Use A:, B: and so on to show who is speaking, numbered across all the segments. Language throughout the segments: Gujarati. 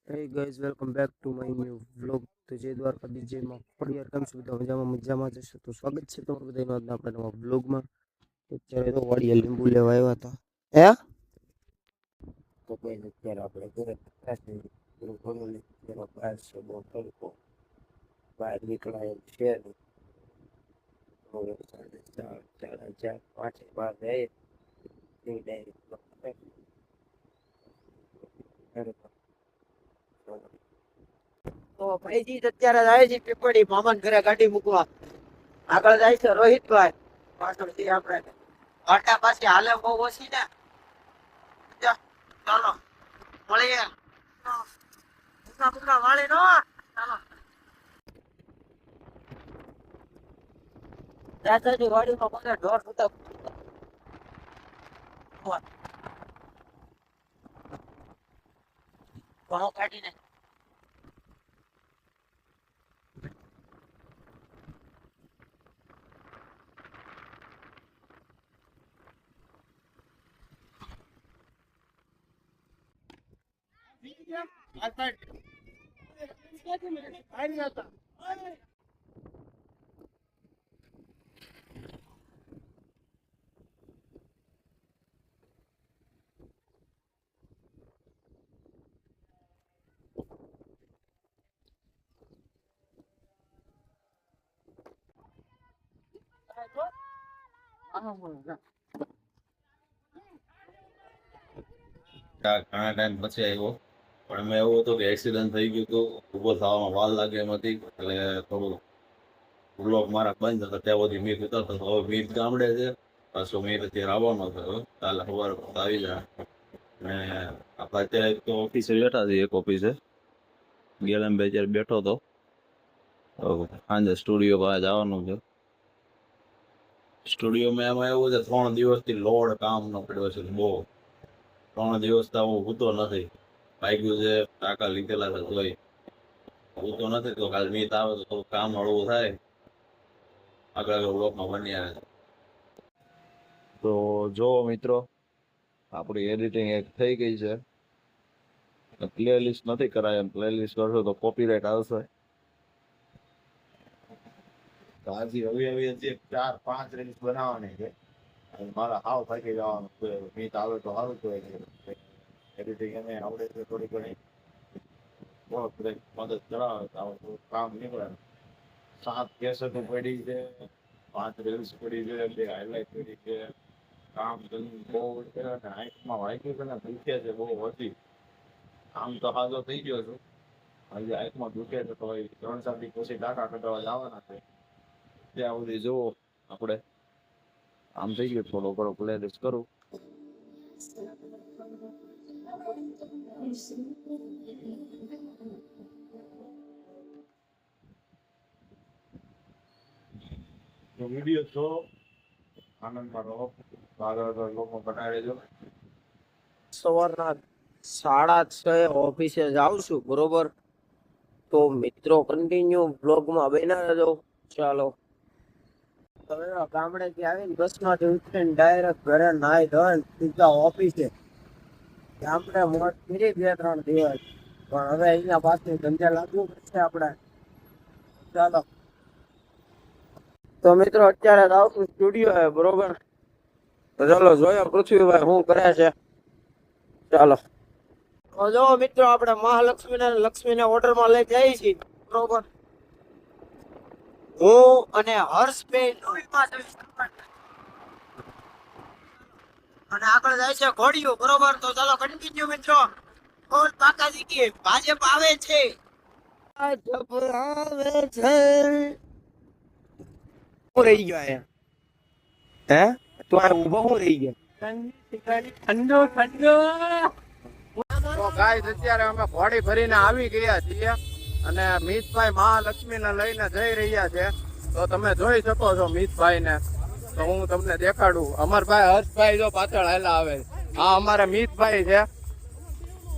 A: Hey guys, welcome back to my new vlog. તો જય દ્વારકા બીજેમાં ફરી યાર કેમ છો બધા મજામાં જશો તો સ્વાગત છે તમારું બધાનું આજના આપણા નવા vlogમાં. તો અત્યારે તો વાડીએ લીંબુ લેવા આવ્યા હતા. હે તો કોઈ અત્યારે આપણે ઘરે બેઠા છીએ. પૂરું ઘણું નહીં અત્યારે બહાર છે બહુ તડકો બહાર નીકળાય એમ છે નહીં. હવે સાડા ચાર પાંચે બહાર જાય એ ડાયરેક્ટ તો ભાઈજી અત્યારે જાય છે પીપળી મામા ઘરે ગાડી મૂકવા. આગળ જાય છે રોહિતભાઈ, પાછળથી આપણે આટા પાસે હાલે બહુ ઓછી ને. ચાલો મળીએ. ભૂકા ભૂકા વાળી નો ચાલો દાદાજી વાડીમાં મને ઢોર હતા ઘણો કાઢીને
B: ઘણા ટાઈમ પછી આવ્યો પણ એમાં એવું હતું કે એક્સિડન્ટ થઈ ગયું હતું, ઊભો થવામાં વાર લાગે એમ હતી, એટલે થોડું બ્લોક મારા બંધ હતા ત્યાં સુધી મીત ઉતરતો હતો. હવે મીત ગામડે છે, પાછો મીત અત્યારે આવવાનો હતો, કાલે સવારે આવી જાય. અને આપણે અત્યારે તો ઓફિસે બેઠા છીએ, એક ઓફિસે ગેલમ બે ચાર બેઠો હતો. સાંજે સ્ટુડિયો પાસે જવાનું છે. સ્ટુડિયોમાં એમાં એવું છે 3 દિવસથી લોડ કામનો પડ્યો છે બહુ. 3 દિવસ તો હું ભૂતો નથી, ભાગ્યું છે ટાકા લીધેલા છે તોય ભૂતો નથી. તો કાલે મીત આવે તો થોડું કામ હળવું થાય, આગળ બ્લોકમાં બન્યા છે. તો જો મિત્રો, આપણી એડિટિંગ એક થઈ ગઈ છે. પ્લે લિસ્ટ નથી કરાય, એમ પ્લે લિસ્ટ કરશો તો કોપીરાઇટ આવશે. તો આજે હવે 4-5 રીલ્સ બનાવવાની છે. મારા હાવ થાકી જવાનું છે. મીત આવે તો સારું છે, એડિટિંગ એને આવડે છે થોડી ઘણી, મદદ કરાવે તો થોડું કામ નીકળે. 7 કેસેટો પડી છે, 5 રીલ્સ પડી છે, 2 હાઇલાઇટ પડી છે. કામ બહુ છે ને આંખમાં વાગ્યું છે ને દુખે છે બહુ ઓછી. આમ તો હાજો થઈ ગયો છું, હજી આંખમાં દુખે છે. તો 3-4 દી પછી ટાંકા કઢાવવા જવાના છે. ત્યાં સુધી જુઓ આપણે. આમ થઈ ગયું થોડો ઘણો પ્લે લિસ્ટ કરું. વિડીયો જો આનંદમાં રહો, આગળ લોકો બનાવી દેજો.
A: સવારના 6:30 ઓફિસે જાઉં છું બરોબર. તો મિત્રો કન્ટિન્યુ બ્લોગમાં બન્યા રહેજો. ચાલો હવે ગામડેથી આવીને બસમાંથી ઉતરીને ડાયરેક્ટ ઘરે નાઈ ધોઈને સીધા ઓફિસે. ગામડે મોટ કરી 2-3 દિવસ, પણ હવે અહીંયા પાછું ધંધે લાગવું પડશે આપણે. ચાલો તો મિત્રો અત્યારે આવશું સ્ટુડિયો બરોબર. તો ચાલો જોઈએ પૃથ્વીભાઈ શું કરે છે. ચાલો તો જો મિત્રો આપણે લક્ષ્મીને ઓર્ડરમાં લઈ જઈએ છીએ બરોબર. હું અને હર્ષભાઈ અને આગળ જાય છે ઘોડીઓ બરોબર. તો ચાલો કન્ટિન્યુ મિત્રો. ઓર કાકાજી કે ભાજપ આવે છે, ભાજપ આવે છે. હું રહી ગયો હે તું આ ઉભો હું રહી ગયો ઠંડો ઠંડો. તો ગાઈસ અત્યારે અમે ઘોડી ભરીને આવી ગયા છીએ અને મિતભાઈ મહાલક્ષ્મીને લઈને જઈ રહ્યા છે. તો તમે જોઈ શકો છો મિતભાઈને. તો હું તમને દેખાડું. અમરભાઈ હર્ષભાઈ જો પાછળ હેલા આવે. હા અમારે મિતભાઈ છે.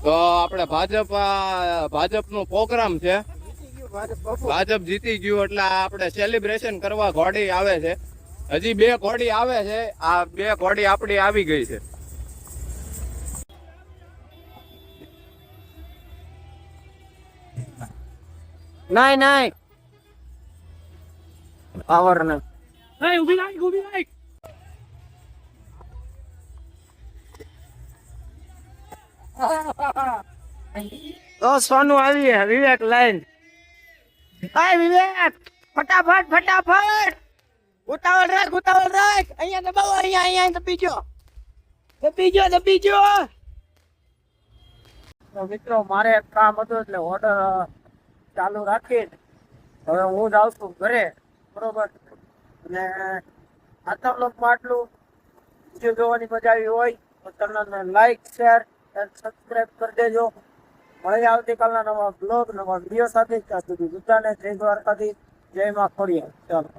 A: તો આપણે ભાજપનો પ્રોગ્રામ છે. ભાજપ જીતી ગયું એટલે આપણે સેલિબ્રેશન કરવા ઘોડી આવે છે. હજી 2 ઘોડી આવે છે. આ 2 ઘોડી આપણી આવી ગઈ છે. નહીં નહીં પાવર ને
C: ઉભી રાખ
A: તો સોનું આવી હે, વિવેક લાઈન. હાય વિવેક, ફટાફટ ફટાફટ ઉતાવળ રાખ અહીંયા દબાવો, અહીંયા દબી ગયો. તો મિત્રો મારે એક કામ હતું એટલે ઓર્ડર ચાલુ રાખી હવે હું જાઉં છું ઘરે, બરોબર. અને આટલા બ્લોગમાં આટલું. વિડીયો જોવાની મજા આવી હોય તો ચેનલને લાઈક શેર અને સબસ્ક્રાઇબ કરી દેજો. મળીએ આવતીકાલના નવા બ્લોગ નવા વિડીયો સાથે. ત્યાં સુધી બધાને જય દ્વારકાધીશ, જય માં ખોડિયાર. ચાલો.